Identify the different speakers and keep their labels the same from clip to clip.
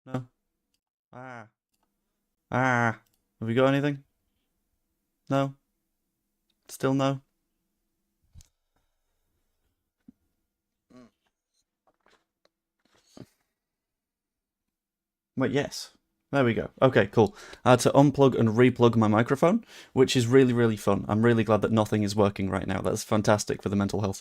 Speaker 1: No. Ah. Ah. Have we got anything? No. Still no. Wait, yes. There we go. Okay, cool. I had to unplug and replug my microphone, which is really, really fun. I'm really glad that nothing is working right now. That's fantastic for the mental health.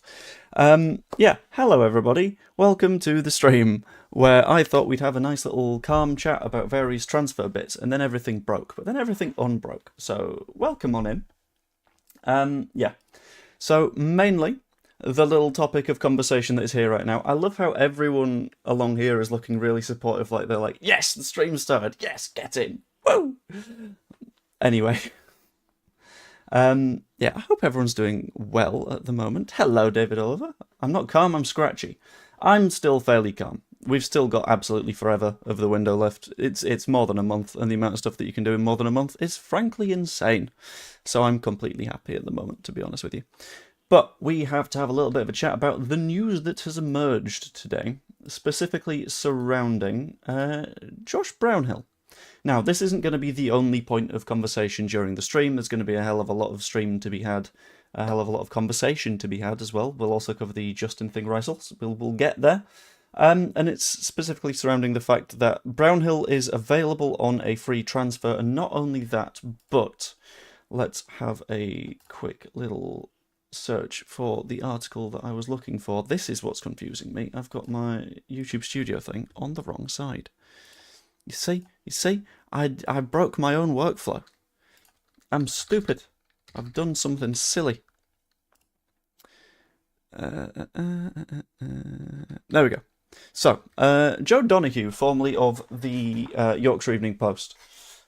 Speaker 1: Yeah, hello everybody. Welcome to the stream, where I thought we'd have a nice little calm chat about various transfer bits, and then everything broke, but then everything unbroke. So, welcome on in. Yeah. So, mainly, the little topic of conversation that is here right now. I love how everyone along here is looking really supportive. Like they're like, "Yes, the stream started. Yes, get in. Woo!" Anyway, yeah, I hope everyone's doing well at the moment. Hello, David Oliver. I'm not calm. I'm scratchy. I'm still fairly calm. We've still got absolutely forever of the window left. It's more than a month, and the amount of stuff that you can do in more than a month is frankly insane. So I'm completely happy at the moment, to be honest with you. But we have to have a little bit of a chat about the news that has emerged today, specifically surrounding Josh Brownhill. Now, this isn't going to be the only point of conversation during the stream. There's going to be a hell of a lot of stream to be had, a hell of a lot of conversation to be had as well. We'll also cover the Justin thing, Reisels. We'll get there. And it's specifically surrounding the fact that Brownhill is available on a free transfer, and not only that, but let's have a quick little search for the article that I was looking for. This is what's confusing me. I've got my YouTube Studio thing on the wrong side. You see, I broke my own workflow. I'm stupid. I've done something silly. There we go. So, Joe Donoghue, formerly of the Yorkshire Evening Post,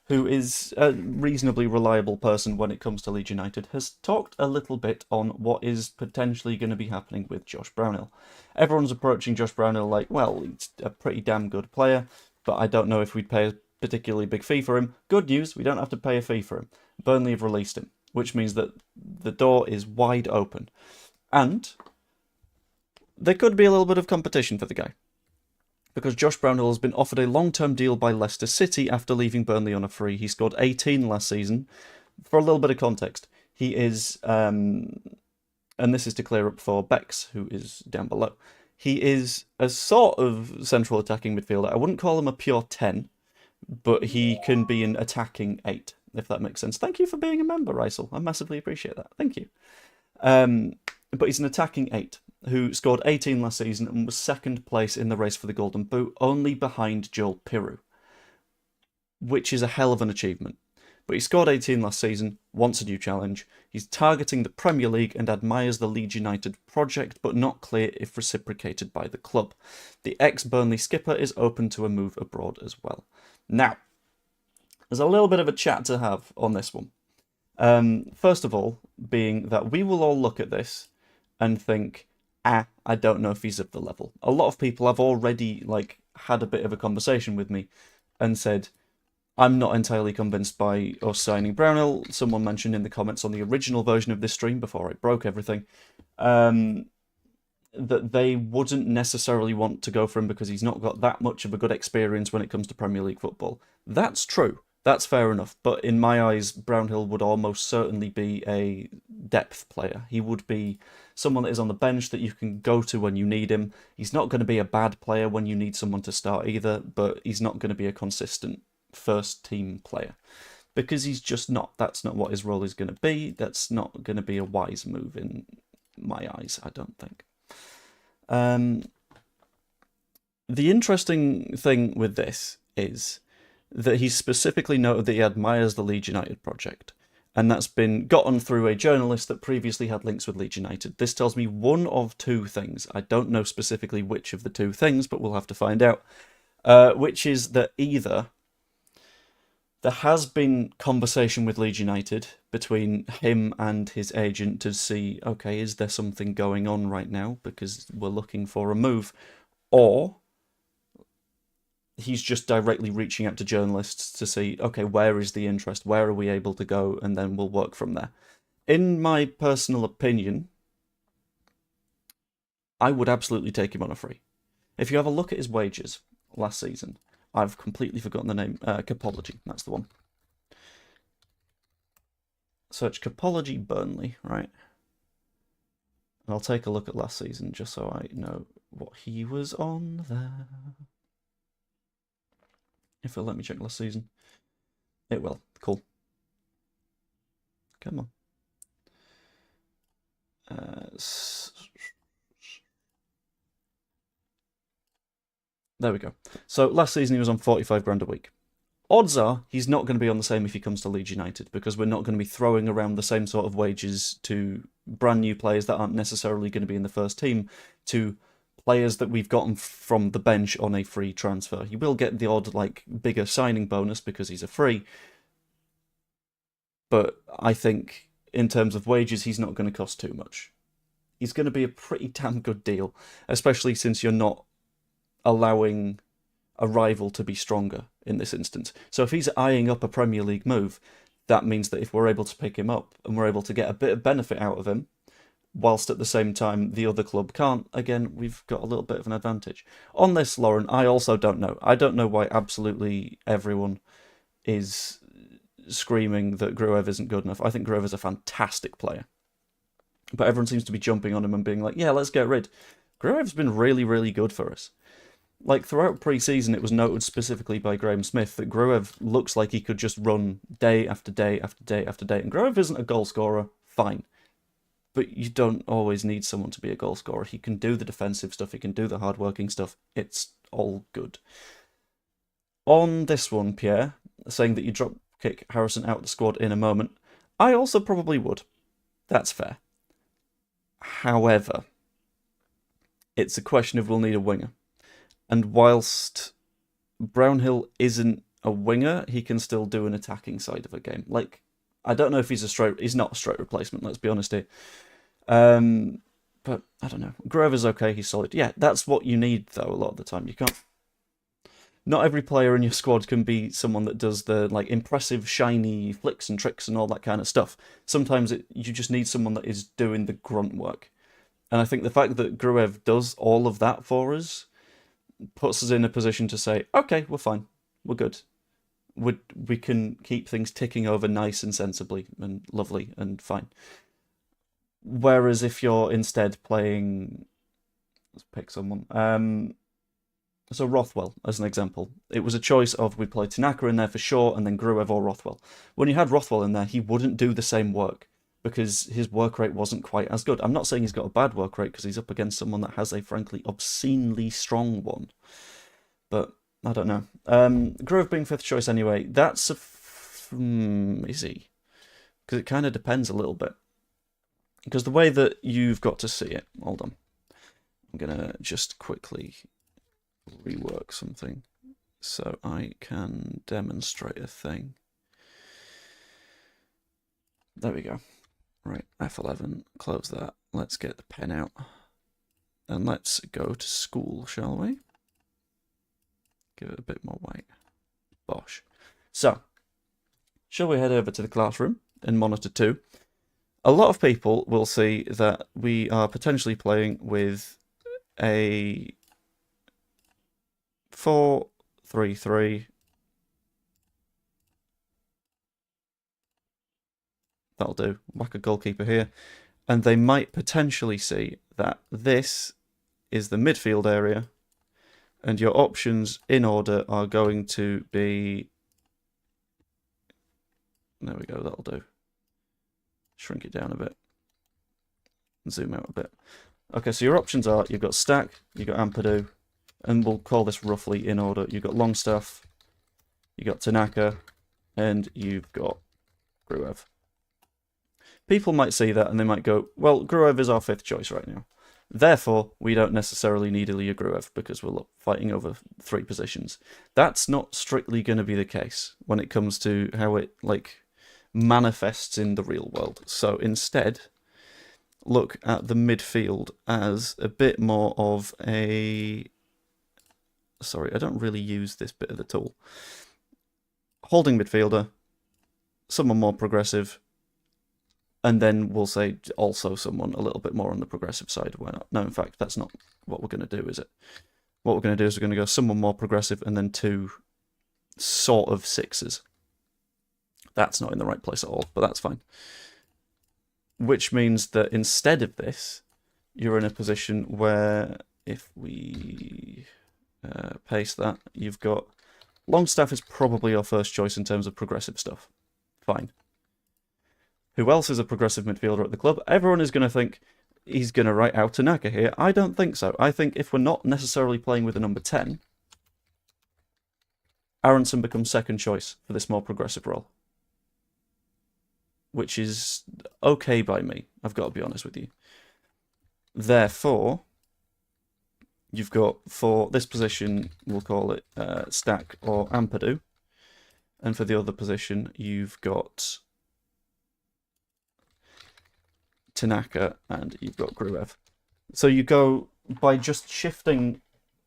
Speaker 1: who is a reasonably reliable person when it comes to Leeds United, has talked a little bit on what is potentially going to be happening with Josh Brownhill. Everyone's approaching Josh Brownhill like, well, he's a pretty damn good player, but I don't know if we'd pay a particularly big fee for him. Good news, we don't have to pay a fee for him. Burnley have released him, which means that the door is wide open. And there could be a little bit of competition for the guy, because Josh Brownhill has been offered a long-term deal by Leicester City after leaving Burnley on a free. He scored 18 last season. For a little bit of context, he is, and this is to clear up for Bex, who is down below, he is a sort of central attacking midfielder. I wouldn't call him a pure 10, but he can be an attacking 8, if that makes sense. Thank you for being a member, Reisel. I massively appreciate that. Thank you. But he's an attacking 8 who scored 18 last season and was second place in the race for the Golden Boot, only behind Joel Piroux, which is a hell of an achievement. But he scored 18 last season, wants a new challenge. He's targeting the Premier League and admires the Leeds United project, but not clear if reciprocated by the club. The ex-Burnley skipper is open to a move abroad as well. Now, there's a little bit of a chat to have on this one. First of all, being that we will all look at this and think, I don't know if he's of the level. A lot of people have already had a bit of a conversation with me and said, I'm not entirely convinced by us signing Brownhill. Someone mentioned in the comments on the original version of this stream, before it broke everything, that they wouldn't necessarily want to go for him because he's not got that much of a good experience when it comes to Premier League football. That's true. That's fair enough. But in my eyes, Brownhill would almost certainly be a depth player. He would be someone that is on the bench that you can go to when you need him. He's not going to be a bad player when you need someone to start either, but he's not going to be a consistent first team player, because he's just not. That's not what his role is going to be. That's not going to be a wise move in my eyes, I don't think. The interesting thing with this is that he specifically noted that he admires the Leeds United project, and that's been gotten through a journalist that previously had links with Leeds United. This tells me one of two things. I don't know specifically which of the two things, but we'll have to find out. Which is that either there has been conversation with Leeds United between him and his agent to see, okay, is there something going on right now because we're looking for a move, or he's just directly reaching out to journalists to see, okay, where is the interest? Where are we able to go? And then we'll work from there. In my personal opinion, I would absolutely take him on a free. If you have a look at his wages last season, I've completely forgotten the name. Capology, that's the one. Search Capology Burnley, right? And I'll take a look at last season just so I know what he was on there. If it'll let me check last season. It will. Cool. Come on. There we go. So last season he was on 45 grand a week. Odds are he's not going to be on the same if he comes to Leeds United, because we're not going to be throwing around the same sort of wages to brand new players that aren't necessarily going to be in the first team to players that we've gotten from the bench on a free transfer. He will get the odd, like, bigger signing bonus because he's a free, but I think in terms of wages, he's not going to cost too much. He's going to be a pretty damn good deal, especially since you're not allowing a rival to be stronger in this instance. So if he's eyeing up a Premier League move, that means that if we're able to pick him up and we're able to get a bit of benefit out of him, whilst at the same time the other club can't, again, we've got a little bit of an advantage. On this, Lauren, I also don't know. I don't know why absolutely everyone is screaming that Gruev isn't good enough. I think Gruev is a fantastic player. But everyone seems to be jumping on him and being like, yeah, let's get rid. Gruev's been really, really good for us. Like, throughout pre-season, it was noted specifically by Graham Smith that Gruev looks like he could just run day after day after day after day. And Gruev isn't a goal scorer, fine. But you don't always need someone to be a goal scorer. He can do the defensive stuff, he can do the hard-working stuff. It's all good. On this one, Pierre, saying that you drop kick Harrison out of the squad in a moment, I also probably would. That's fair. However, it's a question of we'll need a winger. And whilst Brownhill isn't a winger, he can still do an attacking side of a game. Like, I don't know if he's not a straight replacement, let's be honest here. But I don't know. Grover's okay, he's solid. Yeah, that's what you need, though, a lot of the time. You can't... Not every player in your squad can be someone that does the, like, impressive, shiny flicks and tricks and all that kind of stuff. Sometimes you just need someone that is doing the grunt work. And I think the fact that Gruev does all of that for us puts us in a position to say, okay, we're fine, we're good. We can keep things ticking over nice and sensibly and lovely and fine. Whereas if you're instead playing... Let's pick someone. So Rothwell, as an example. It was a choice of we play Tanaka in there for sure, and then Gruev or Rothwell. When you had Rothwell in there, he wouldn't do the same work, because his work rate wasn't quite as good. I'm not saying he's got a bad work rate, because he's up against someone that has a, frankly, obscenely strong one. But, I don't know. Gruev being fifth choice anyway, that's a... is he? Because it kind of depends a little bit. Because the way that you've got to see it... Hold on. I'm going to just quickly rework something so I can demonstrate a thing. There we go. Right, F11, close that. Let's get the pen out. And let's go to school, shall we? Give it a bit more weight. Bosh. So, shall we head over to the classroom in Monitor 2? A lot of people will see that we are potentially playing with a 4-3-3. That'll do. Whack a goalkeeper here. And they might potentially see that this is the midfield area, and your options in order are going to be... There we go, that'll do. Shrink it down a bit. Zoom out a bit. Okay, so your options are, you've got Stack, you've got Ampadu, and we'll call this roughly in order. You've got Longstaff, you've got Tanaka, and you've got Gruev. People might see that and they might go, well, Gruev is our fifth choice right now. Therefore, we don't necessarily need Ilya Gruev because we're fighting over 3 positions. That's not strictly going to be the case when it comes to how it manifests in the real world. So instead, look at the midfield as a bit more of a Sorry, I don't really use this bit of the tool. Holding midfielder, someone more progressive, and then we'll say also someone a little bit more on the progressive side. Why not? No, in fact, that's not what we're going to do, is it? What we're going to do is we're going to go someone more progressive and then 2 sort of 6s. That's not in the right place at all, but that's fine. Which means that instead of this, you're in a position where if we paste that, you've got Longstaff is probably your first choice in terms of progressive stuff. Fine. Who else is a progressive midfielder at the club? Everyone is going to think he's going to write out Tanaka here. I don't think so. I think if we're not necessarily playing with a number 10, Aronson becomes second choice for this more progressive role. Which is okay by me, I've got to be honest with you. Therefore, you've got, for this position, we'll call it Stack or Ampadu. And for the other position, you've got Tanaka and you've got Gruev. So you go by just shifting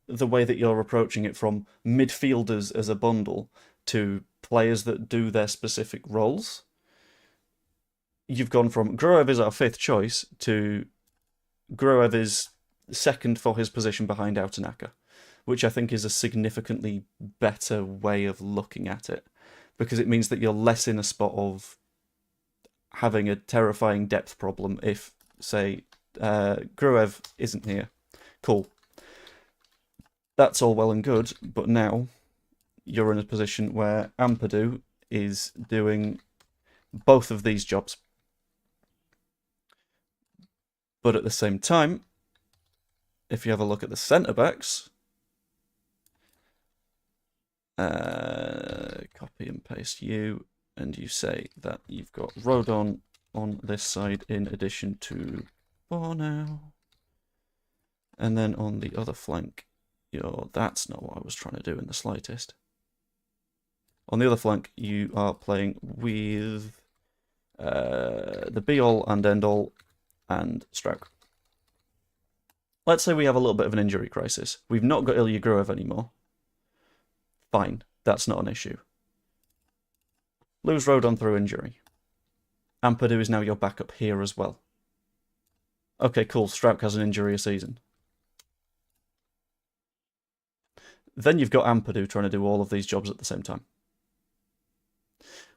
Speaker 1: the way that you're approaching it from midfielders as a bundle to players that do their specific roles. You've gone from Gruev is our 5th choice to Gruev is second for his position behind Tanaka, which I think is a significantly better way of looking at it, because it means that you're less in a spot of having a terrifying depth problem if, say, Gruev isn't here. Cool. That's all well and good, but now you're in a position where Ampadu is doing both of these jobs. But at the same time, if you have a look at the centre-backs, copy and paste you, and you say that you've got Rodon on this side in addition to Bornau. And then on the other flank, that's not what I was trying to do in the slightest. On the other flank, you are playing with the be-all and end-all and Stroke. Let's say we have a little bit of an injury crisis. We've not got Ilya Gruev anymore. Fine, that's not an issue. Lose Rodon through injury. Ampadu is now your backup here as well. Okay, cool, Strouk has an injury a season. Then you've got Ampadu trying to do all of these jobs at the same time.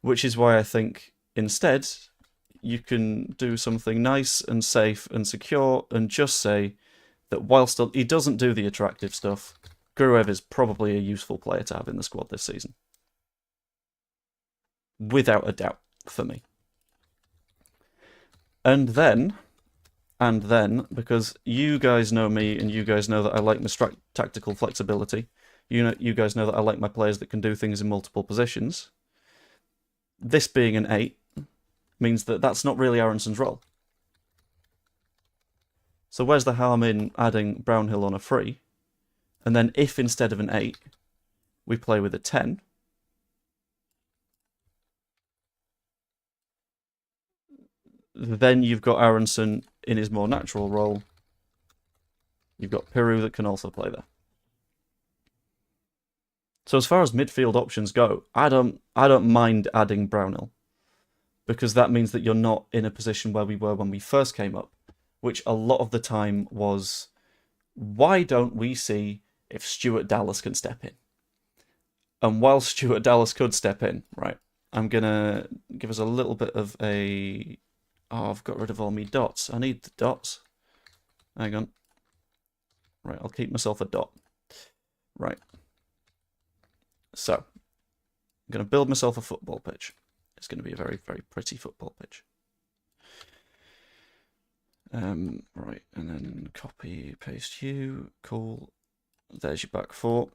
Speaker 1: Which is why I think, instead, you can do something nice and safe and secure and just say that whilst he doesn't do the attractive stuff, Gruev is probably a useful player to have in the squad this season. Without a doubt, for me. And then, because you guys know me and you guys know that I like my tactical flexibility, you guys know that I like my players that can do things in multiple positions, this being an 8 means that that's not really Aronson's role. So where's the harm in adding Brownhill on a free? And then if instead of an 8, we play with a 10, then you've got Aronson in his more natural role. You've got Piru that can also play there. So as far as midfield options go, I don't mind adding Brownhill, because that means that you're not in a position where we were when we first came up, which a lot of the time was, why don't we see if Stuart Dallas can step in? And while Stuart Dallas could step in, right, I'm going to give us a little bit of a... Oh, I've got rid of all my dots. I need the dots. Hang on. Right, I'll keep myself a dot. Right. So, I'm going to build myself a football pitch. It's going to be a very, very pretty football pitch. Right, and then copy, paste you. Cool. There's your back 4.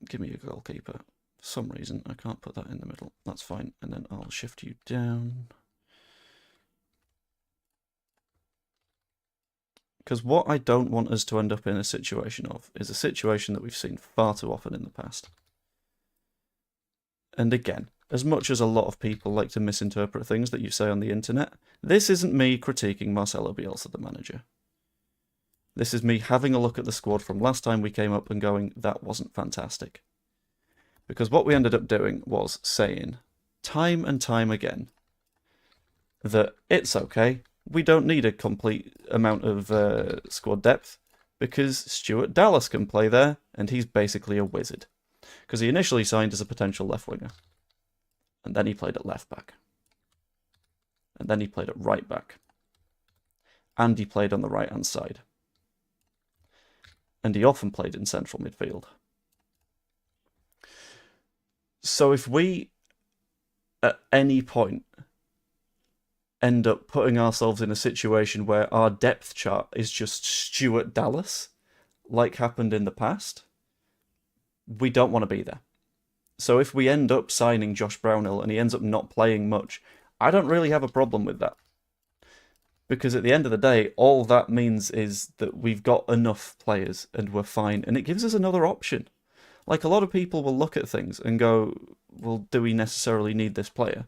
Speaker 1: Give me your goalkeeper. For some reason, I can't put that in the middle. That's fine. And then I'll shift you down. Because what I don't want us to end up in a situation of is a situation that we've seen far too often in the past. And again, as much as a lot of people like to misinterpret things that you say on the internet, this isn't me critiquing Marcelo Bielsa, the manager. This is me having a look at the squad from last time we came up and going, that wasn't fantastic. Because what we ended up doing was saying, time and time again, that it's okay, we don't need a complete amount of squad depth, because Stuart Dallas can play there, and he's basically a wizard. Because he initially signed as a potential left winger. And then he played at left back. And then he played at right back. And he played on the right-hand side. And he often played in central midfield. So if we, at any point, end up putting ourselves in a situation where our depth chart is just Stuart Dallas, like happened in the past, we don't want to be there. So if we end up signing Josh Brownhill and he ends up not playing much, I don't really have a problem with that. Because at the end of the day, all that means is that we've got enough players and we're fine. And it gives us another option. Like, a lot of people will look at things and go, well, do we necessarily need this player?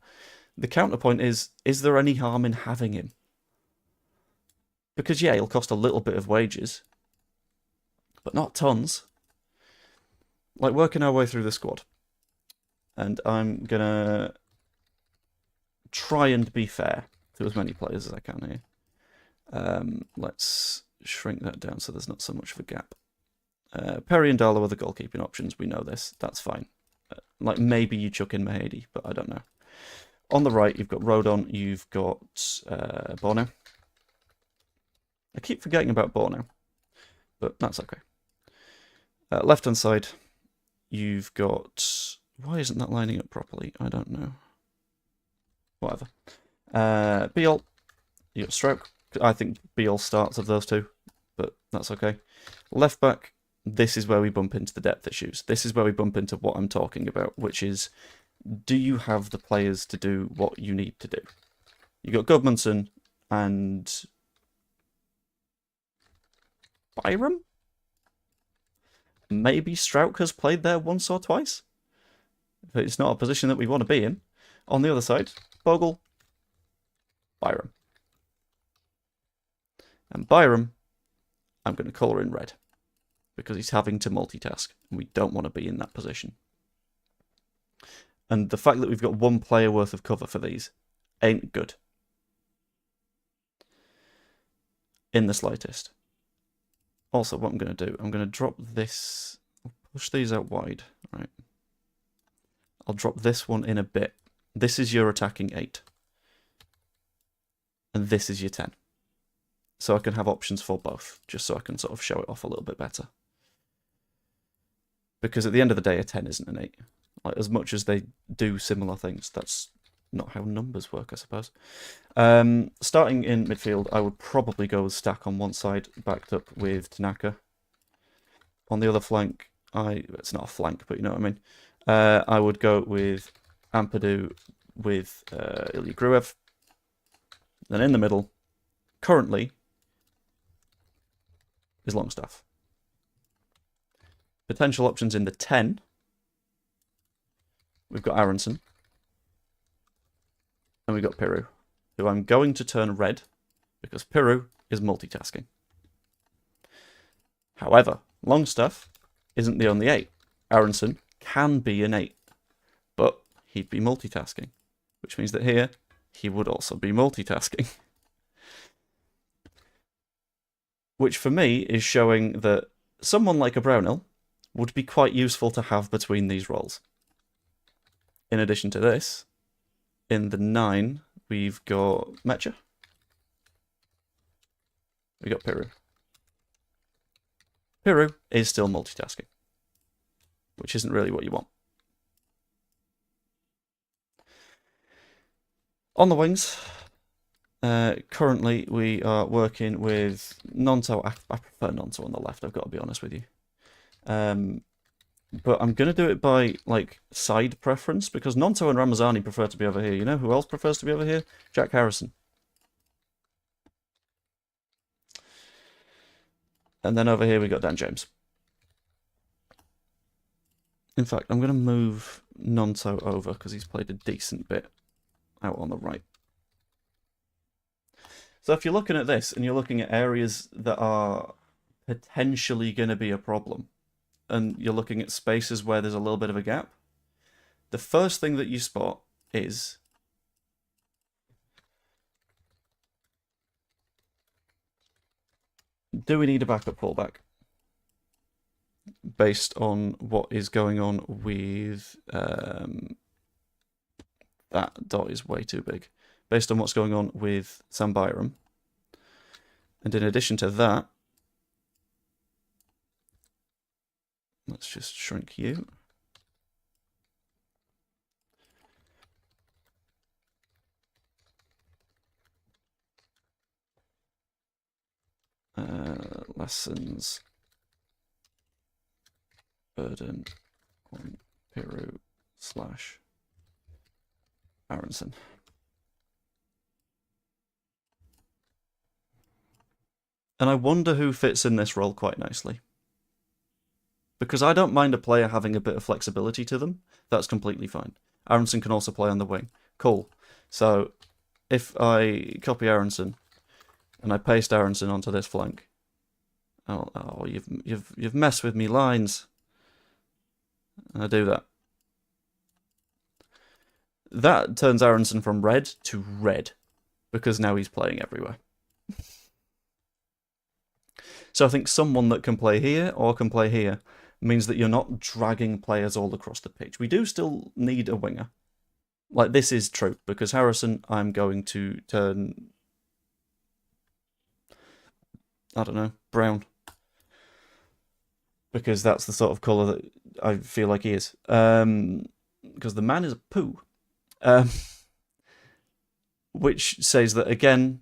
Speaker 1: The counterpoint is there any harm in having him? Because, yeah, he'll cost a little bit of wages, but not tons. Like, working our way through the squad. And I'm going to try and be fair to as many players as I can here. Let's shrink that down so there's not so much of a gap. Perry and Darlow are the goalkeeping options. We know this. That's fine. Like, maybe you chuck in Mahady, but I don't know. On the right, you've got Rodon. You've got Borno. I keep forgetting about Borno, but that's okay. Left-hand side, you've got... Why isn't that lining up properly? I don't know. Whatever. Beal. You got Stroke. I think Beal starts of those two, but that's okay. Left back, this is where we bump into the depth issues. This is where we bump into what I'm talking about, which is, do you have the players to do what you need to do? You got Gudmundsson and Byram? Maybe Strauch has played there once or twice, but it's not a position that we want to be in. On the other side, Bogle, Byram. And Byram, I'm going to colour in red, because he's having to multitask, and we don't want to be in that position. And the fact that we've got one player worth of cover for these ain't good. In the slightest. Also, what I'm going to do, I'm going to drop this, I'll push these out wide, right? I'll drop this one in a bit. This is your attacking 8. And this is your 10. So I can have options for both, just so I can sort of show it off a little bit better. Because at the end of the day, a 10 isn't an 8. Like, as much as they do similar things, that's not how numbers work, I suppose. Starting in midfield, I would probably go with Stack on one side, backed up with Tanaka. On the other flank, it's not a flank, but you know what I mean. I would go with Ampadu with Ilya Gruev. Then in the middle, currently, is Longstaff. Potential options in the 10. We've got Aronson. And we've got Piru, who I'm going to turn red, because Piru is multitasking. However, Longstaff isn't the only 8. Aronson can be an 8, but he'd be multitasking, which means that here, he would also be multitasking. Which for me is showing that someone like a Brownhill would be quite useful to have between these roles. In addition to this, in the 9, we've got Mecha. We got Piru. Piru is still multitasking, which isn't really what you want. On the wings, currently we are working with Nonto. I prefer Nonto on the left, I've got to be honest with you. But I'm going to do it by, like, side preference, because Nonto and Ramazani prefer to be over here. You know who else prefers to be over here? Jack Harrison. And then over here we got Dan James. In fact, I'm going to move Nonto over, because he's played a decent bit out on the right. So if you're looking at this, and you're looking at areas that are potentially going to be a problem, and you're looking at spaces where there's a little bit of a gap, the first thing that you spot is do we need a backup fullback? Based on what is going on with that dot is way too big. Based on what's going on with Sam Byram. And in addition to that, let's just shrink you. Lessons burden on Piru / Aronson. And I wonder who fits in this role quite nicely. Because I don't mind a player having a bit of flexibility to them. That's completely fine. Aronson can also play on the wing. Cool. So if I copy Aronson and I paste Aronson onto this flank, oh, you've messed with me lines. And I do that. That turns Aronson from red to red, because now he's playing everywhere. So I think someone that can play here or can play here means that you're not dragging players all across the pitch. We do still need a winger. Like, this is true, because Harrison, I'm going to turn, I don't know, brown. Because that's the sort of colour that I feel like he is. Because the man is a poo. Which says that, again,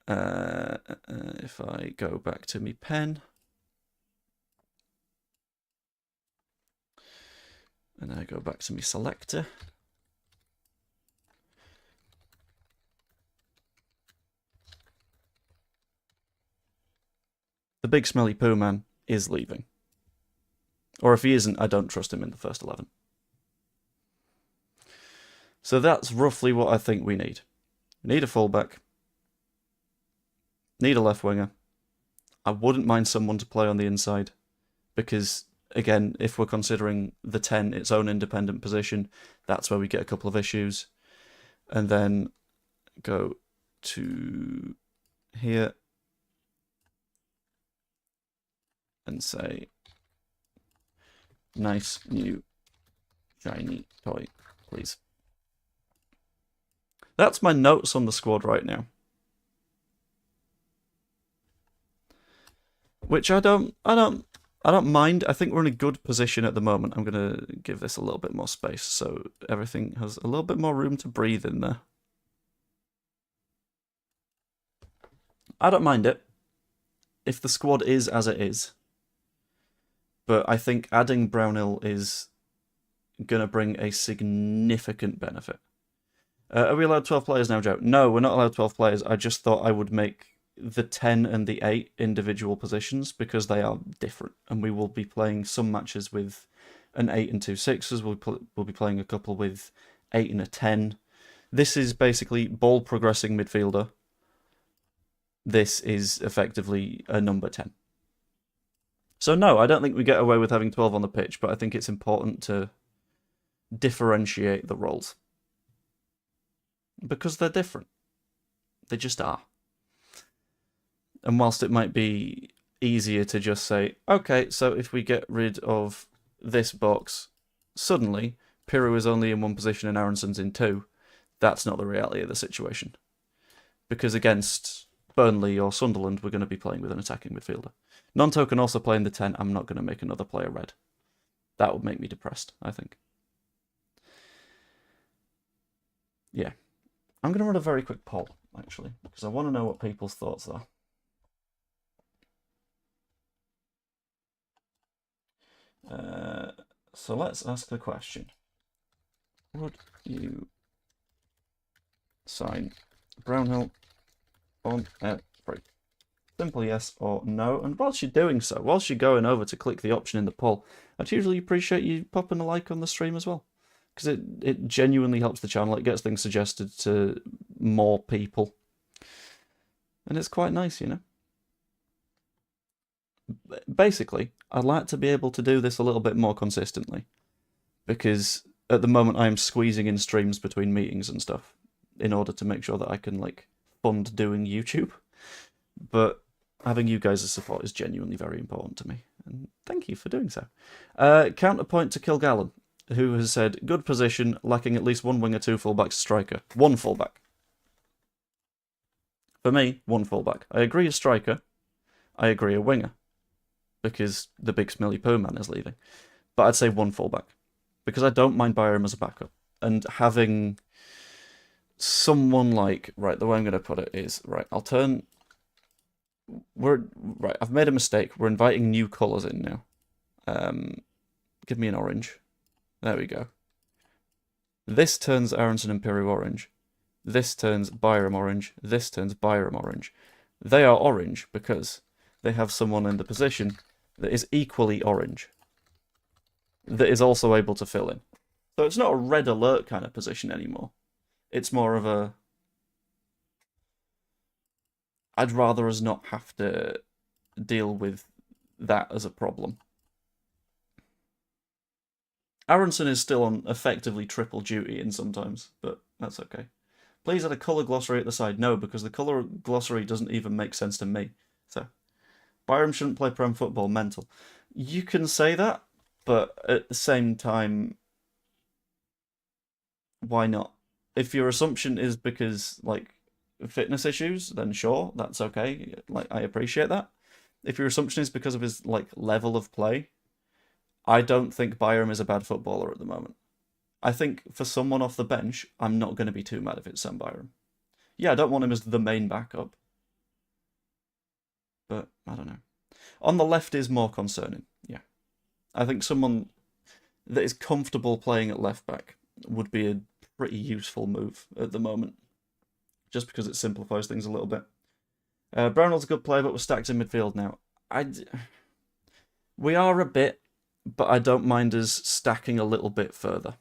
Speaker 1: if I go back to me pen, and I go back to me selector, the big smelly poo man is leaving. Or if he isn't, I don't trust him in the first 11. So that's roughly what I think we need. We need a fullback. Need a left winger. I wouldn't mind someone to play on the inside. Because, again, if we're considering the 10 its own independent position, that's where we get a couple of issues. And then go to here and say, nice new shiny toy, please. That's my notes on the squad right now. Which I don't mind. I think we're in a good position at the moment. I'm going to give this a little bit more space so everything has a little bit more room to breathe in there. I don't mind it if the squad is as it is. But I think adding Brownhill is going to bring a significant benefit. Are we allowed 12 players now, Joe? No, we're not allowed 12 players. I just thought I would make the 10 and the 8 individual positions because they are different. And we will be playing some matches with an 8 and 2 6s. We'll be playing a couple with 8 and a 10. This is basically ball progressing midfielder. This is effectively a number 10. So no, I don't think we get away with having 12 on the pitch, but I think it's important to differentiate the roles. Because they're different. They just are. And whilst it might be easier to just say, okay, so if we get rid of this box, suddenly Piru is only in one position and Aronson's in 2, that's not the reality of the situation. Because against Burnley or Sunderland, we're going to be playing with an attacking midfielder. Nonto can also play in the 10. I'm not going to make another player red. That would make me depressed, I think. Yeah. I'm going to run a very quick poll, actually, because I want to know what people's thoughts are. So let's ask the question. Would you sign Brownhill on a break? Simple yes or no. And whilst you're doing so, whilst you're going over to click the option in the poll, I'd usually appreciate you popping a like on the stream as well. Because it genuinely helps the channel. It gets things suggested to more people. And it's quite nice, you know. Basically, I'd like to be able to do this a little bit more consistently, because at the moment I'm squeezing in streams between meetings and stuff in order to make sure that I can like fund doing YouTube. But having you guys' support is genuinely very important to me, and thank you for doing so. Counterpoint to Kilgallen, who has said, good position, lacking at least one winger, two fullbacks, striker. One fullback. For me, one fullback. I agree a striker. I agree a winger, because the big smelly poo man is leaving. But I'd say one fullback, because I don't mind Byram as a backup. And having someone like, right, the way I'm going to put it is, right, I've made a mistake. We're inviting new colours in now. Give me an orange. There we go. This turns Aronson and Piru orange. This turns Byram orange. This turns Byram orange. They are orange because they have someone in the position that is equally orange, that is also able to fill in. So it's not a red alert kind of position anymore. It's more of a, I'd rather us not have to deal with that as a problem. Aronson is still on effectively triple duty in sometimes, but that's okay. Please add a colour glossary at the side. No, because the colour glossary doesn't even make sense to me. So, Byram shouldn't play Prem football, mental. You can say that, but at the same time, why not? If your assumption is because, like, fitness issues, then sure, that's okay. Like, I appreciate that. If your assumption is because of his, like, level of play, I don't think Byram is a bad footballer at the moment. I think for someone off the bench, I'm not going to be too mad if it's Sam Byram. Yeah, I don't want him as the main backup, but I don't know. On the left is more concerning, yeah. I think someone that is comfortable playing at left back would be a pretty useful move at the moment, just because it simplifies things a little bit. Brownhill's a good player, but we're stacked in midfield now. We are a bit, but I don't mind us stacking a little bit further.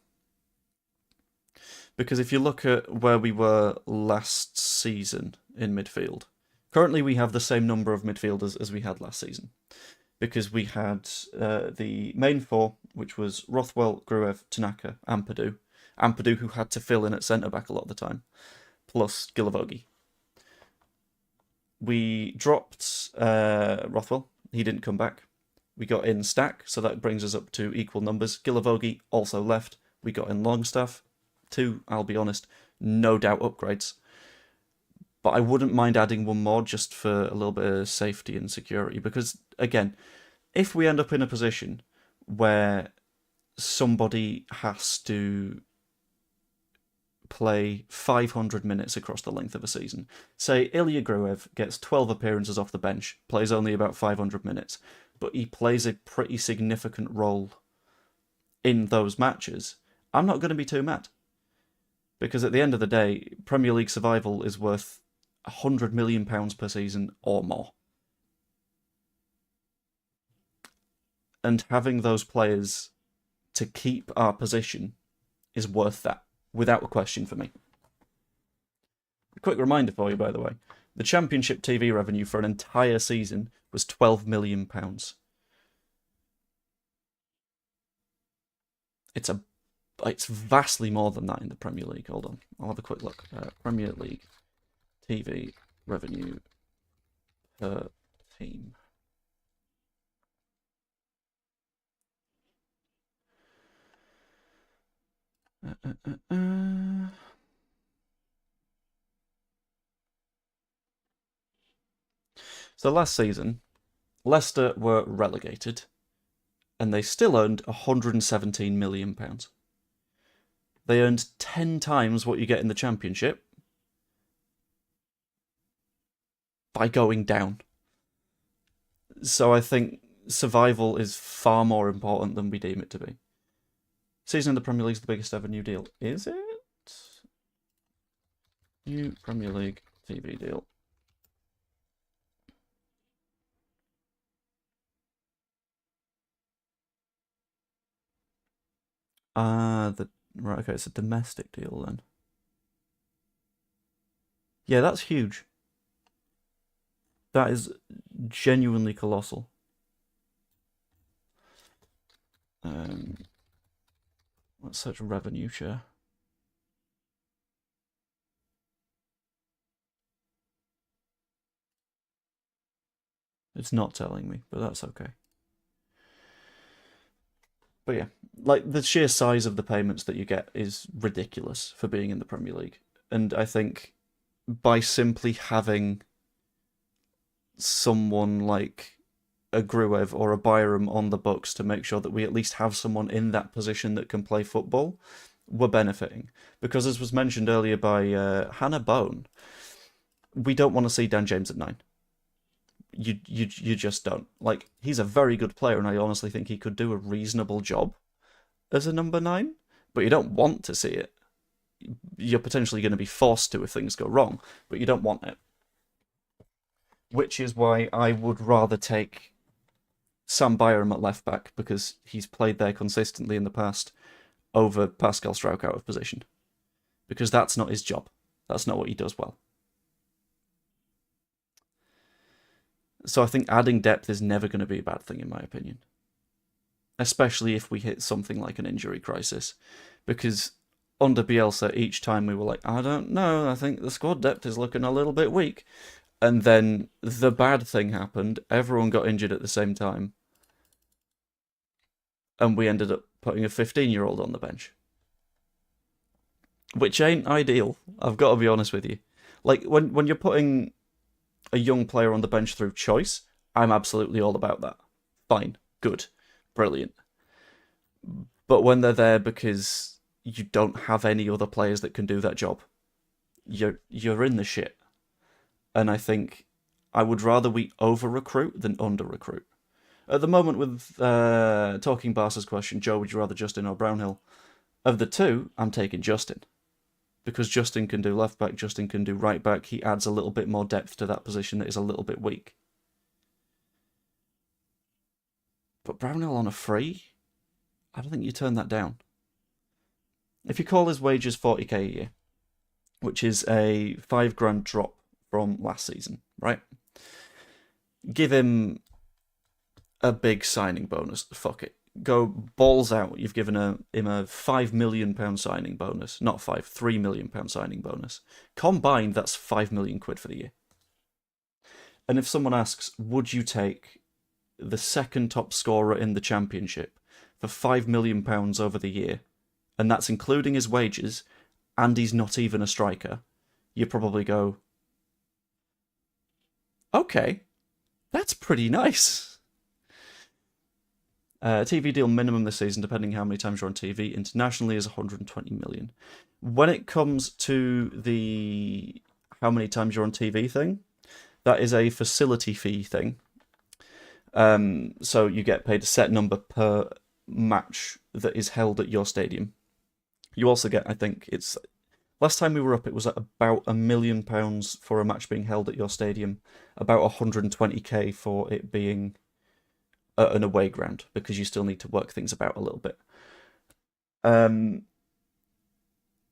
Speaker 1: Because if you look at where we were last season in midfield, currently we have the same number of midfielders as we had last season. Because we had the main four, which was Rothwell, Gruev, Tanaka, Ampadu. Ampadu, who had to fill in at centre-back a lot of the time, plus Gilavogi. We dropped Rothwell. He didn't come back. We got in Stack, so that brings us up to equal numbers. Gilavogi also left. We got in Longstaff. Two, I'll be honest, no doubt upgrades. But I wouldn't mind adding one more just for a little bit of safety and security. Because, again, if we end up in a position where somebody has to play 500 minutes across the length of a season, say Ilya Gruev gets 12 appearances off the bench, plays only about 500 minutes, but he plays a pretty significant role in those matches, I'm not going to be too mad. Because at the end of the day, Premier League survival is worth £100 million per season or more. And having those players to keep our position is worth that, without a question for me. A quick reminder for you, by the way. The Championship TV revenue for an entire season was £12 million. It's vastly more than that in the Premier League. Hold on, I'll have a quick look. Premier League TV revenue per team. So last season, Leicester were relegated, and they still earned £117 million. They earned 10 times what you get in the Championship by going down. So I think survival is far more important than we deem it to be. Season in the Premier League is the biggest ever new deal. Is it? New Premier League TV deal. Right, okay, it's a domestic deal then. Yeah, that's huge. That is genuinely colossal. Let's search revenue share. It's not telling me, but that's okay. But yeah, like the sheer size of the payments that you get is ridiculous for being in the Premier League. And I think by simply having someone like a Gruev or a Byram on the books to make sure that we at least have someone in that position that can play football, we're benefiting. Because as was mentioned earlier by Hannah Bone, we don't want to see Dan James at 9. You just don't. Like, he's a very good player, and I honestly think he could do a reasonable job as a number 9, but you don't want to see it. You're potentially going to be forced to if things go wrong, but you don't want it. Which is why I would rather take Sam Byram at left back, because he's played there consistently in the past, over Pascal Struijk out of position. Because that's not his job. That's not what he does well. So I think adding depth is never going to be a bad thing, in my opinion. Especially if we hit something like an injury crisis. Because under Bielsa, each time we were like, I don't know, I think the squad depth is looking a little bit weak. And then the bad thing happened, everyone got injured at the same time. And we ended up putting a 15-year-old on the bench. Which ain't ideal, I've got to be honest with you. Like, when you're putting a young player on the bench through choice, I'm absolutely all about that. Fine, good, brilliant. But when they're there because you don't have any other players that can do that job, you're in the shit. And I think I would rather we over-recruit than under-recruit. At the moment, with Talking Barca's question, Joe, would you rather Justin or Brownhill? Of the two, I'm taking Justin. Because Justin can do left back, Justin can do right back. He adds a little bit more depth to that position that is a little bit weak. But Brownhill on a free? I don't think you turn that down. If you call his wages 40k a year, which is a $5,000 drop from last season, right? Give him a big signing bonus. Fuck it. Go balls out. You've given him a £5 million signing bonus. Not £3 million signing bonus. Combined, that's £5 million for the year. And if someone asks, would you take the second top scorer in the championship for £5 million over the year, and that's including his wages, and he's not even a striker, you probably go, okay, that's pretty nice. TV deal minimum this season, depending how many times you're on TV, internationally is 120 million. When it comes to the how many times you're on TV thing, that is a facility fee thing. So you get paid a set number per match that is held at your stadium. You also get, I think it's, last time we were up, it was at about £1 million for a match being held at your stadium, about 120k for it being an away ground, because you still need to work things about a little bit. And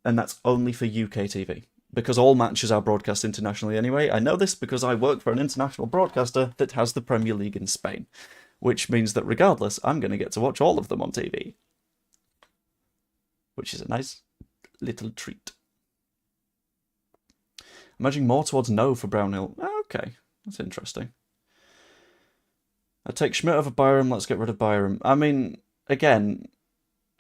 Speaker 1: that's only for UK TV, because all matches are broadcast internationally anyway. I know this because I work for an international broadcaster that has the Premier League in Spain, which means that regardless, I'm going to get to watch all of them on TV, which is a nice little treat. Imagining more towards no for Brownhill. Okay, that's interesting. I'd take Schmidt over Byram. Let's get rid of Byram. I mean, again,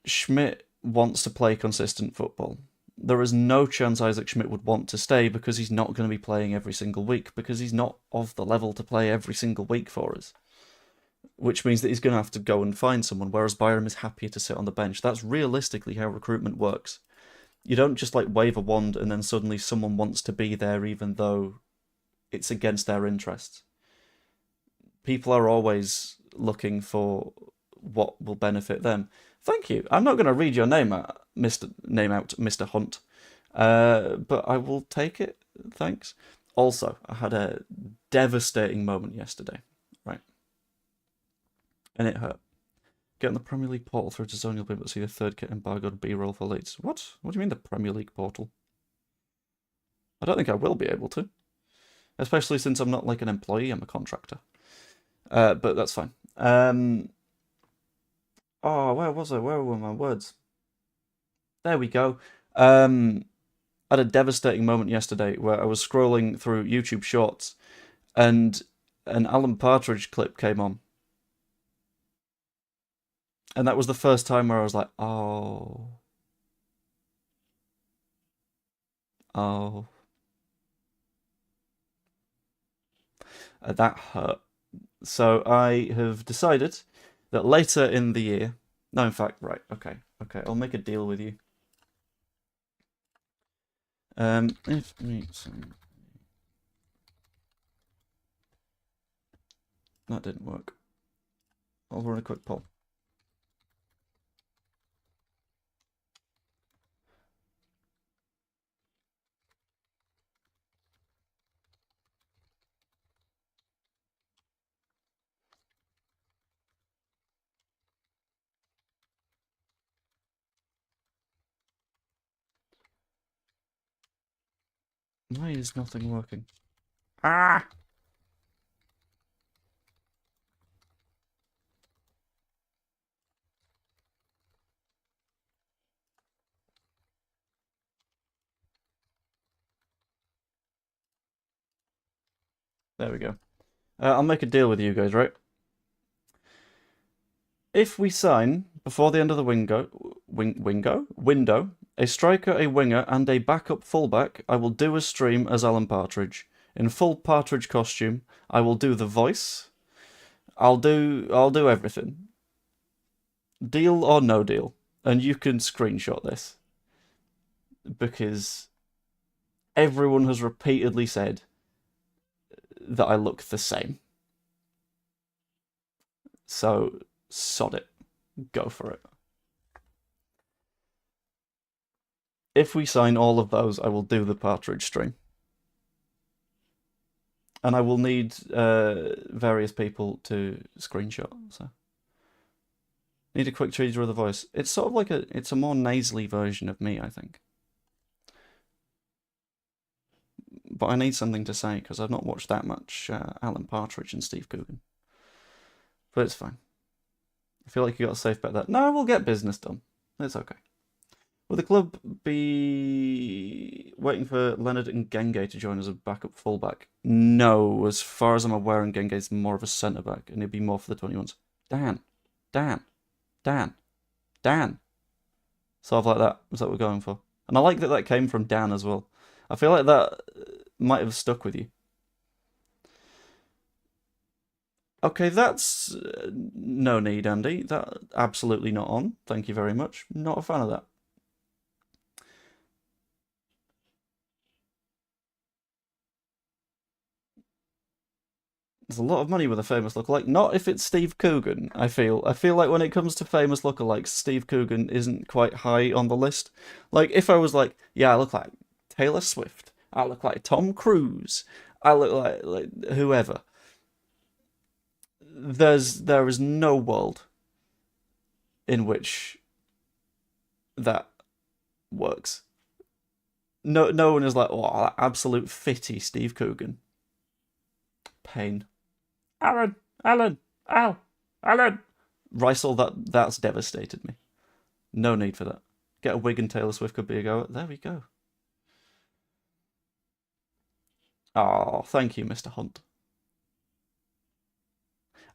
Speaker 1: Schmidt wants to play consistent football. There is no chance Isaac Schmidt would want to stay, because he's not going to be playing every single week, because he's not of the level to play every single week for us. Which means that he's going to have to go and find someone, whereas Byram is happier to sit on the bench. That's realistically how recruitment works. You don't just like wave a wand and then suddenly someone wants to be there even though it's against their interests. People are always looking for what will benefit them. Thank you. I'm not going to read your name out, Mr. Hunt, but I will take it. Thanks. Also, I had a devastating moment yesterday, right? And it hurt. Get on the Premier League portal through to zone, you'll be able to see the third kit embargoed B-roll for Leeds. What? What do you mean the Premier League portal? I don't think I will be able to. Especially since I'm not like an employee, I'm a contractor. But that's fine. Oh, where was I? Where were my words? There we go. I had a devastating moment yesterday where I was scrolling through YouTube Shorts and an Alan Partridge clip came on. And that was the first time where I was like, oh, oh, that hurt. So I have decided that later in the year, no, in fact, right, okay, I'll make a deal with you. If that didn't work, I'll run a quick poll. Why is nothing working? Ah! There we go. I'll make a deal with you guys, right? If we sign before the end of the window, a striker, a winger, and a backup fullback, I will do a stream as Alan Partridge in full Partridge costume. I will do the voice. I'll do everything. Deal or no deal, and you can screenshot this because everyone has repeatedly said that I look the same. So sod it. Go for it. If we sign all of those, I will do the Partridge stream. And I will need various people to screenshot. So need a quick change of the voice. It's sort of like it's a more nasally version of me, I think. But I need something to say because I've not watched that much Alan Partridge and Steve Coogan. But it's fine. I feel like you got a safe bet there. No, we'll get business done. It's okay. Will the club be waiting for Leonard and Genge to join as a backup fullback? No, as far as I'm aware, and Genge's more of a centre back, and he'd be more for the 21s. Dan. Sort of like that. Is that what we're going for? And I like that that came from Dan as well. I feel like that might have stuck with you. Okay, that's no need, Andy. That absolutely not on. Thank you very much. Not a fan of that. There's a lot of money with a famous lookalike. Not if it's Steve Coogan, I feel. I feel like when it comes to famous lookalikes, Steve Coogan isn't quite high on the list. Like, if I was like, yeah, I look like Taylor Swift. I look like Tom Cruise. I look like whoever. There is no world in which that works. No one is like, oh, absolute fitty Steve Coogan. Pain. Alan, Alan. Rysel, that's devastated me. No need for that. Get a wig and Taylor Swift could be a go. There we go. Oh, thank you, Mr. Hunt.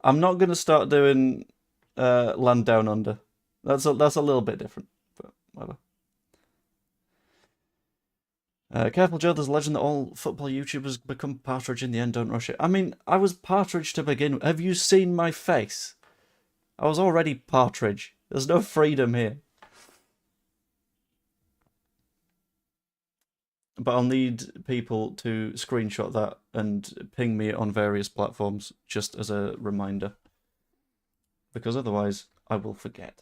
Speaker 1: I'm not going to start doing Land Down Under. That's a little bit different, but whatever. Careful, Joe. There's a legend that all football YouTubers become Partridge in the end. Don't rush it. I mean, I was Partridge to begin with. Have you seen my face? I was already Partridge. There's no freedom here. But I'll need people to screenshot that and ping me on various platforms just as a reminder. Because otherwise, I will forget.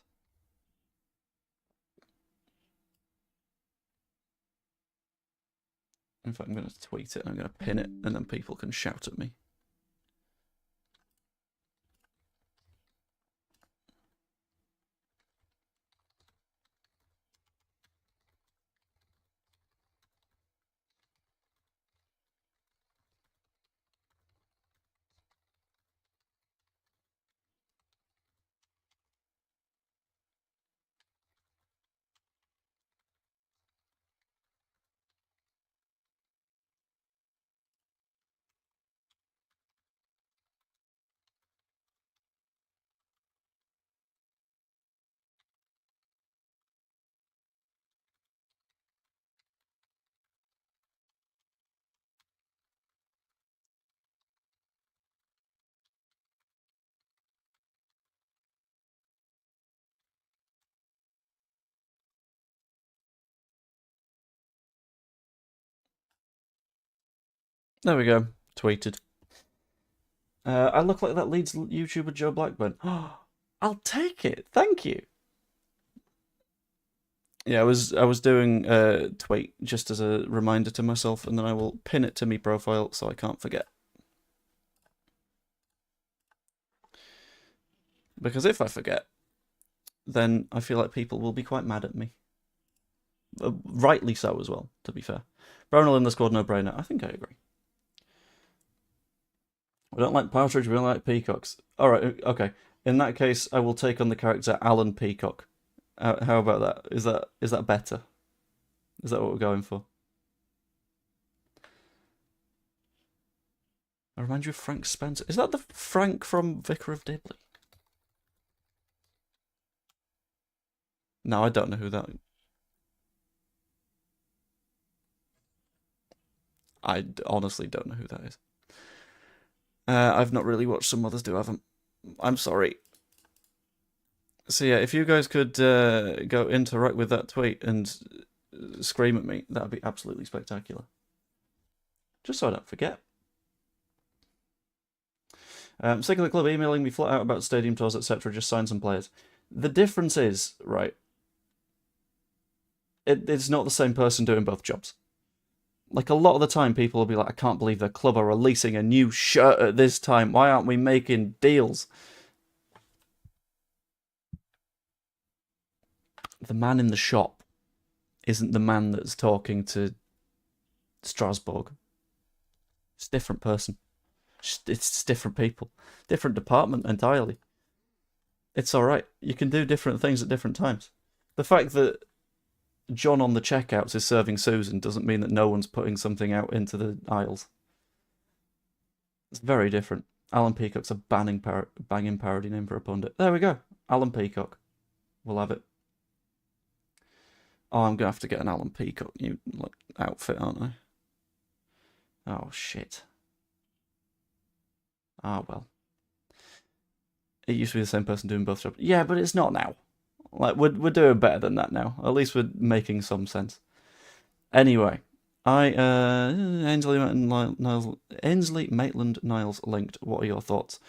Speaker 1: In fact, I'm going to tweet it and I'm going to pin it, and then people can shout at me. There we go. Tweeted. I look like that Leeds YouTuber Joe Blackburn. I'll take it. Thank you. Yeah, I was doing a tweet just as a reminder to myself, and then I will pin it to me profile so I can't forget. Because if I forget, then I feel like people will be quite mad at me. Rightly so as well, to be fair. Brownhill in the squad, no brainer. I think I agree. We don't like Partridge, we don't like peacocks. Alright, okay. In that case, I will take on the character Alan Peacock. How about that? Is that better? Is that what we're going for? I remind you of Frank Spencer. Is that the Frank from Vicar of Dibley? No, I don't know who that is. I honestly don't know who that is. I've not really watched some others do, haven't. I'm sorry. So yeah, if you guys could go interact with that tweet and scream at me, that'd be absolutely spectacular. Just so I don't forget. Sick of the club emailing me flat out about stadium tours, etc. Just sign some players. The difference is, right, it's not the same person doing both jobs. Like, a lot of the time, people will be like, I can't believe the club are releasing a new shirt at this time. Why aren't we making deals? The man in the shop isn't the man that's talking to Strasbourg. It's a different person. It's different people. Different department entirely. It's alright. You can do different things at different times. The fact that John on the checkouts is serving Susan doesn't mean that no one's putting something out into the aisles. It's very different. Alan Peacock's a banging parody name for a pundit. There we go. Alan Peacock. We'll have it. Oh, I'm going to have to get an Alan Peacock new outfit, aren't I? Oh, shit. Ah, well. It used to be the same person doing both jobs. Yeah, but it's not now. Like, we're doing better than that now. At least we're making some sense. Anyway, Ainsley Maitland-Niles linked. What are your thoughts?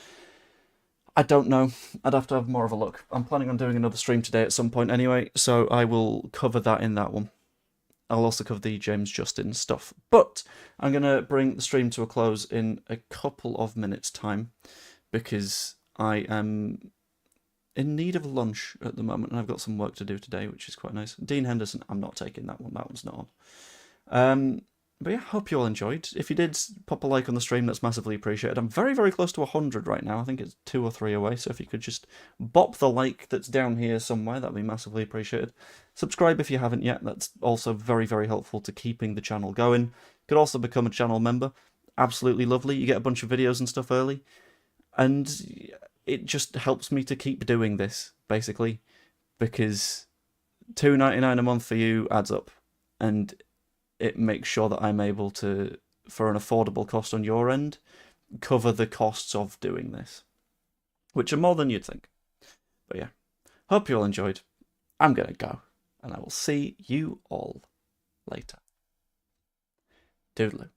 Speaker 1: I don't know. I'd have to have more of a look. I'm planning on doing another stream today at some point anyway, so I will cover that in that one. I'll also cover the James Justin stuff. But I'm going to bring the stream to a close in a couple of minutes' time because I am in need of lunch at the moment, and I've got some work to do today, which is quite nice. Dean Henderson, I'm not taking that one. That one's not on. But yeah, hope you all enjoyed. If you did, pop a like on the stream, that's massively appreciated. I'm very, very close to 100 right now. I think it's 2 or 3 away, so if you could just bop the like that's down here somewhere, that'd be massively appreciated. Subscribe if you haven't yet. That's also very, very helpful to keeping the channel going. You could also become a channel member. Absolutely lovely. You get a bunch of videos and stuff early. And it just helps me to keep doing this, basically, because $2.99 a month for you adds up, and it makes sure that I'm able to, for an affordable cost on your end, cover the costs of doing this, which are more than you'd think. But yeah, hope you all enjoyed. I'm going to go, and I will see you all later. Toodaloo.